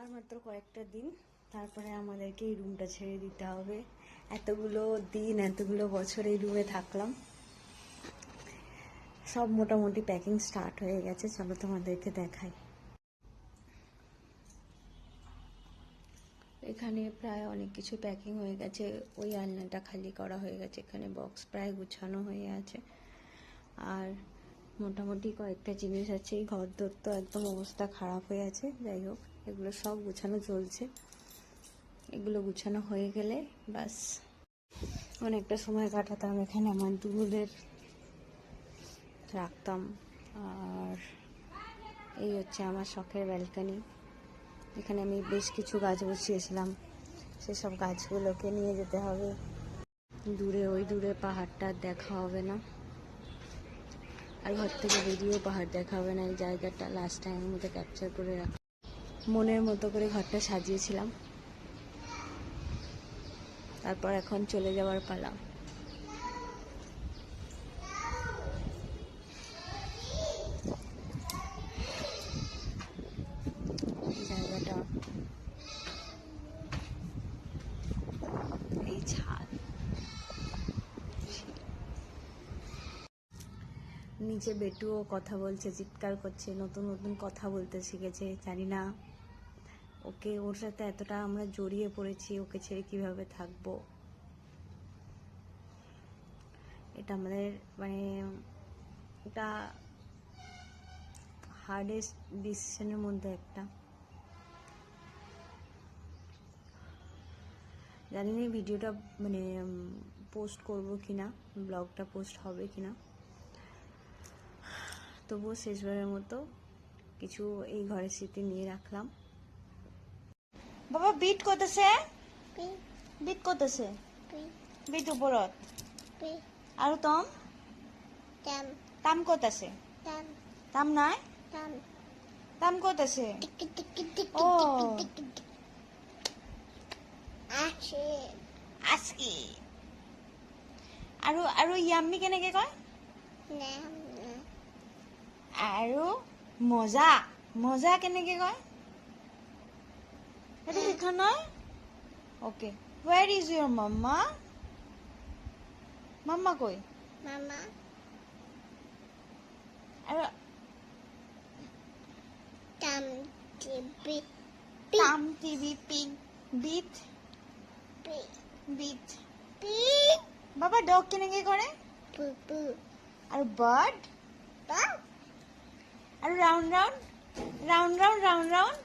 আর মাত্র কয়েকটা দিন, তারপরে আমাদেরকে এই রুমটা ছেড়ে দিতে হবে। এতগুলো দিন, এতগুলো বছর এই রুমে থাকলাম, সব মোটামুটি প্যাকিং স্টার্ট হয়ে গেছে। চলো তোমাদেরকে দেখাই। এখানে প্রায় অনেক কিছু প্যাকিং হয়ে গেছে। ওই আলনাটা খালি করা হয়ে গেছে, এখানে বক্স প্রায় গুছানো হয়ে আছে। আর মোটামুটি কয়েকটা জিনিস আছে। এই ঘর দর তো একদম অবস্থা খারাপ হয়ে আছে। যাই হোক, এগুলো সব গুছানো চলছে। এগুলো গুছানো হয়ে গেলে ব্যাস অনেকটা সময় কাটাতাম এখানে। আমার দুধের রাখতাম। আর এই হচ্ছে আমার শখের ব্যালকনি। এখানে আমি বেশ কিছু গাছ বসিয়েছিলাম, সেসব গাছগুলোকে নিয়ে যেতে হবে। ওই দূরে পাহাড়টা দেখা হবে না, আর ঘর থেকে বেরিয়েও পাহাড় দেখা হবে না। এই জায়গাটা লাস্ট টাইমের মতো ক্যাপচার করে রাখা। মনের মতো করে ঘরটা সাজিয়েছিলাম, তারপর এখন চলে যাওয়ার পালা। জায়গাটা, এই ছাদ, নিচে বেটুও কথা বলছে, চিৎকার করছে, নতুন নতুন কথা বলতে শিখেছে। জানি না ওর সাথে এতটা আমরা জড়িয়ে পড়েছি, ওকে ছেড়ে কিভাবে থাকবো। এটা আমাদের এটা হার্ডেস্ট ডিসিশনের মধ্যে একটা। জানি না ভিডিওটা পোস্ট করব কিনা, ব্লগটা পোস্ট হবে কিনা, তবুও শেষবারের মতো কিছু এই ঘরের স্মৃতি নিয়ে রাখলাম। বাবা বিট করতেছে, বিট করতেছে, বিট উপরত আর তম তাম করতেছে, তাম নাই, তাম করতেছে। ও আজকে আৰু ইয়াম্মি কেনেকে কয়? আৰু মজা, মজা কেনেকে কয়? সেইটো শিকা নাই? ওকে, where is your mama? মাম্মা কই? আৰু টাম টিভি, পিগ, বিট, বিট, বাবা ডগ কেনেকে কৰে? আৰু বার্ড, আৰু round round, round round, round round,